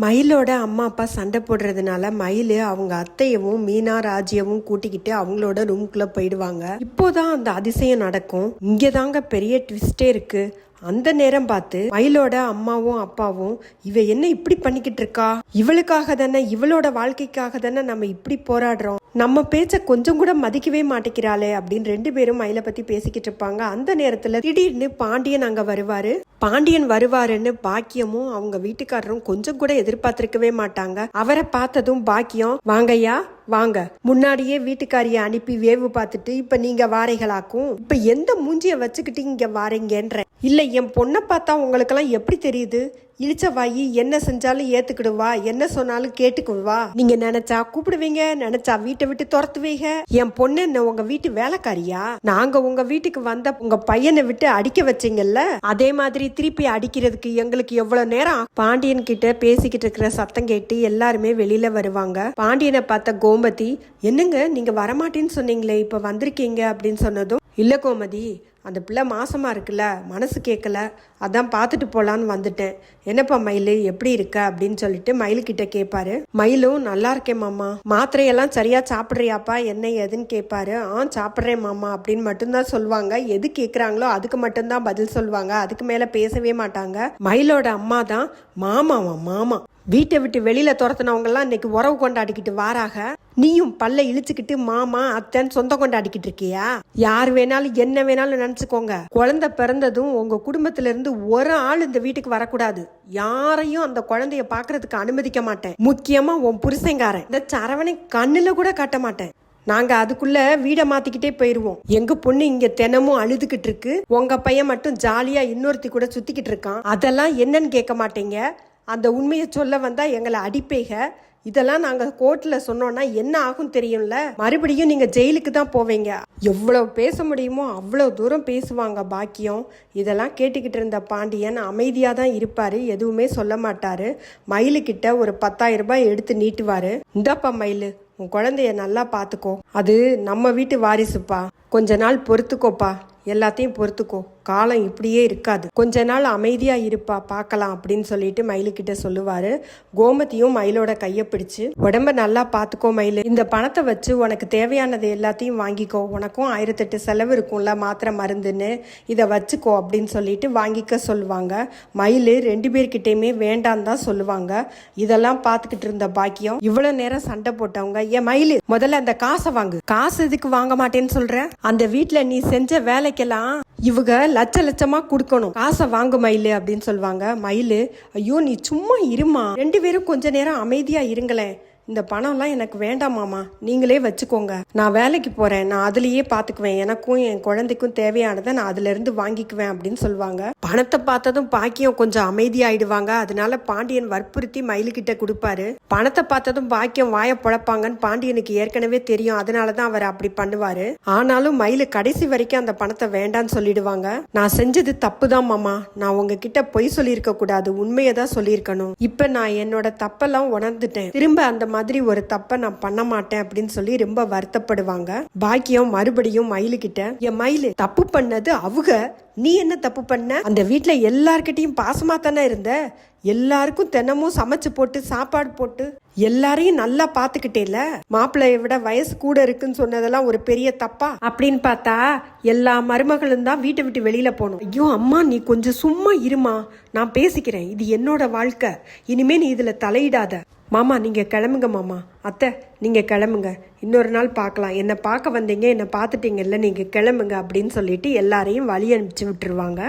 மயிலோட அம்மா அப்பா சண்டை போடுறதுனால மயில் அவங்க அத்தையவும் மீனா ராஜியவும் கூட்டிக்கிட்டு அவங்களோட ரூம்குள்ள போயிடுவாங்க. இப்போதான் அந்த அதிசயம் நடக்கும். இங்கதாங்க பெரிய ட்விஸ்டே இருக்கு. அந்த நேரம் பார்த்து மயிலோட அம்மாவும் அப்பாவும் இவ என்ன இப்படி பண்ணிக்கிட்டு இருக்கா, இவளுக்காக தானே, இவளோட வாழ்க்கைக்காக தானே நம்ம இப்படி போராடுறோம், நம்ம பேச்ச கொஞ்சம் கூட மதிக்கவே மாட்டேங்கிறாளே அப்படின்னு ரெண்டு பேரும் மயிலை பத்தி பேசிக்கிட்டு இருப்பாங்க. அந்த நேரத்துல திடீர்னு பாண்டியன் அங்க வருவாரு. பாண்டியன் வருவாருன்னு பாக்கியமும் அவங்க வீட்டுக்காரரும் கொஞ்சம் கூட எதிர்பார்த்திருக்கவே மாட்டாங்க. அவரை பார்த்ததும் பாக்கியம், வாங்கய்யா வாங்க, முன்னாடியே வீட்டுக்காரிய அனுப்பி வேவு பார்த்துட்டு இப்ப நீங்க வாரைகளாக்கும், இப்ப எந்த மூஞ்சிய வச்சுக்கிட்டு இங்க வாரீங்கன்ற, இல்ல என் பொண்ணை பார்த்தா உங்களுக்கெல்லாம் எப்படி தெரியுது, இழிச்ச வாயி என்ன செஞ்சாலும் ஏத்துக்கிடுவா, என்ன சொன்னாலும் கேட்டுக்குவா, நீங்க நினைச்சா கூப்பிடுவீங்க, நினைச்சா வீட்டை விட்டு துரத்துவீங்க, என் பொண்ணு என்ன உங்க வீட்டு வேலைக்காரியா, நாங்க உங்க வீட்டுக்கு வந்த உங்க பையனை விட்டு அடிக்க வச்சீங்கல்ல, அதே மாதிரி திருப்பி அடிக்கிறதுக்கு எங்களுக்கு எவ்வளவு நேரம். பாண்டியன் கிட்ட பேசிக்கிட்டு இருக்கிற சத்தம் கேட்டு எல்லாருமே வெளியில வருவாங்க. பாண்டியனை பார்த்த கோமதி, என்னங்க நீங்க வரமாட்டேன்னு சொன்னீங்களே இப்ப வந்திருக்கீங்க அப்படின்னு சொன்னதும், இல்ல கோமதி, அந்த பிள்ளை மாசமா இருக்குல்ல, மனசு கேட்கல, அதான் பார்த்துட்டு போலான்னு வந்துட்டேன். என்னப்பா மயிலு எப்படி இருக்க அப்படின்னு சொல்லிட்டு மயிலுக்கிட்ட கேட்பாரு. மயிலும் நல்லா இருக்கேன் மாமா, மாத்திரையெல்லாம் சரியா சாப்பிட்றியாப்பா என்ன ஏதுன்னு கேட்பாரு. சாப்பிட்றேன் மாமா அப்படின்னு மட்டும்தான் சொல்லுவாங்க. எது கேட்குறாங்களோ அதுக்கு மட்டும்தான் பதில் சொல்லுவாங்க, அதுக்கு மேல பேசவே மாட்டாங்க. மயிலோட அம்மா தான், மாமாவா மாமா, வீட்டை விட்டு வெளியில துரத்துனவங்க எல்லாம் இன்னைக்கு உறவு கொண்டாடிக்கிட்டு வாராக, நீயும் பல்ல இழிச்சுக்கிட்டு மாமா அத்தைன்னு சொந்தம் கொண்டாடிக்கிட்டு இருக்கியா, யார் வேணாலும் என்ன வேணாலும் நினைச்சுக்கோங்க, குழந்தை பிறந்ததும் உங்க குடும்பத்துல இருந்து ஒரு ஆள் இந்த வீட்டுக்கு வரக்கூடாது, யாரையும் அந்த குழந்தைய பாக்குறதுக்கு அனுமதிக்க மாட்டேன், முக்கியமா உன் புருஷங்காரன் இந்த சரவணை கண்ணுல கூட காட்ட மாட்டேன், நாங்க அதுக்குள்ள வீடை மாத்திக்கிட்டே போயிருவோம், எங்க பொண்ணு இங்க தினமும் அழுதுகிட்டு இருக்கு, உங்க பையன் மட்டும் ஜாலியா இன்னொருத்தி கூட சுத்திக்கிட்டு இருக்கான், அதெல்லாம் என்னன்னு கேட்க மாட்டீங்க, அந்த உண்மையை சொல்ல வந்தா எங்களை அடிப்பேக, இதெல்லாம் நாங்க கோர்ட்ல சொன்னோம்னா என்ன ஆகும் தெரியும்ல, மறுபடியும் நீங்க ஜெயிலுக்கு தான் போவீங்க, எவ்வளவு பேச முடியுமோ அவ்வளவு தூரம் பேசுவாங்க பாக்கியம். இதெல்லாம் கேட்டுக்கிட்டு இருந்த பாண்டியன் அமைதியா தான் இருப்பாரு, எதுவுமே சொல்ல மாட்டாரு. மயிலுக்கிட்ட ஒரு 10,000 ரூபாய் எடுத்து நீட்டுவாரு. இந்தாப்பா மயிலு, உன் குழந்தைய நல்லா பாத்துக்கோ, அது நம்ம வீட்டு வாரிசுப்பா, கொஞ்ச நாள் பொறுத்துக்கோப்பா, எல்லாத்தையும் பொறுத்துக்கோ, காலம் இப்படியே இருக்காது, கொஞ்ச நாள் அமைதியா இருப்பா, பார்க்கலாம் அப்படின்னு சொல்லிட்டு மயிலுக்கிட்ட சொல்லுவாரு. கோமதியும் மயிலோட கையை பிடிச்சு, உடம்ப நல்லா பாத்துக்கோ மயிலு, இந்த பணத்தை வச்சு உனக்கு தேவையானது எல்லாத்தையும் வாங்கிக்கோ, உனக்கும் 1008 செலவு இருக்கும்ல மாத்திரை மருந்துன்னு, இதை வச்சுக்கோ அப்படின்னு சொல்லிட்டு வாங்கிக்க சொல்லுவாங்க. மயிலு ரெண்டு பேர்கிட்டயுமே வேண்டான்னு தான் சொல்லுவாங்க. இதெல்லாம் பார்த்துக்கிட்டு இருந்த பாக்கியம், இவ்வளவு நேரம் சண்டை போட்டவங்க, ஏன் மயிலு முதல்ல அந்த காசை வாங்கு, காசு எதுக்கு வாங்க மாட்டேன்னு சொல்ற, அந்த வீட்டுல நீ செஞ்ச வேலைக்கெல்லாம் இவங்க லட்சமா கொடுக்கணும், காசை வாங்க மயிலு அப்படின்னு சொல்லுவாங்க. மயிலு, ஐயோ நீ சும்மா இருமா, ரெண்டு பேரும் கொஞ்ச நேரம் அமைதியா இருங்களேன், இந்த பணம்லாம் எனக்கு வேண்டாம் மாமா, நீங்களே வச்சுக்கோங்க, நான் வேலைக்கு போறேன், நான் அதுலயே பாத்துக்குவேன், எனக்கும் என் குழந்தைக்கும் தேவையானதை நான் அதுல இருந்து வாங்கிக்குவேன் அப்படின்னு சொல்லுவாங்க. பணத்தை பார்த்ததும் பாக்கியம் கொஞ்சம் அமைதியாயிடுவாங்க. அதனால பாண்டியன் வற்புறுத்தி மயிலுக்கிட்ட கொடுப்பாரு. பணத்தை பார்த்ததும் பாக்கியம் வாய பொழப்பாங்கன்னு பாண்டியனுக்கு ஏற்கனவே தெரியும், அதனாலதான் அவர் அப்படி பண்ணுவாரு. ஆனாலும் மயிலு கடைசி வரைக்கும் அந்த பணத்தை வேண்டான்னு சொல்லிடுவாங்க. நான் செஞ்சது தப்புதான் மாமா, நான் உங்ககிட்ட பொய் சொல்லியிருக்க கூடாது, உண்மையை தான் சொல்லியிருக்கணும், இப்ப நான் என்னோட தப்பெல்லாம் உணர்ந்துட்டேன், திரும்ப அந்த மாதிரி ஒரு தப்ப நான் பண்ண மாட்டேன் அப்படின்னு சொல்லி ரொம்ப வருத்தப்படுவாங்க. பாக்கியம் மறுபடியும் மயிலுக்கிட்ட, என் மயிலு தப்பு பண்ணது அவங்க, நீ என்ன தப்பு பண்ண, அந்த வீட்டுல எல்லார்கிட்டையும் பாசமா தானே இருந்த, எல்லாருக்கும் தினமும் சமைச்சு போட்டு சாப்பாடு போட்டு எல்லாரையும் நல்லா பாத்துக்கிட்டேல, மாப்பிள்ளைய விட வயசு கூட இருக்குன்னு சொன்னதெல்லாம் ஒரு பெரிய தப்பா அப்படின்னு பார்த்தா எல்லா மருமகளும் தான் வீட்டை விட்டு வெளியில போகணும். ஐயோ அம்மா நீ கொஞ்சம் சும்மா இருமா, நான் பேசிக்கிறேன், இது என்னோட வாழ்க்கை, இனிமே நீ இதுல தலையிடாத, மாமா நீங்க கிளம்புங்க, மாமா அத்தை நீங்க கிளம்புங்க, இன்னொரு நாள் பார்க்கலாம், என்னை பார்க்க வந்தீங்க, என்னை பார்த்துட்டீங்கல்ல, நீங்க கிளம்புங்க அப்படின்னு சொல்லிட்டு எல்லாரையும் வழி அனுப்பிச்சு விட்டுருவாங்க.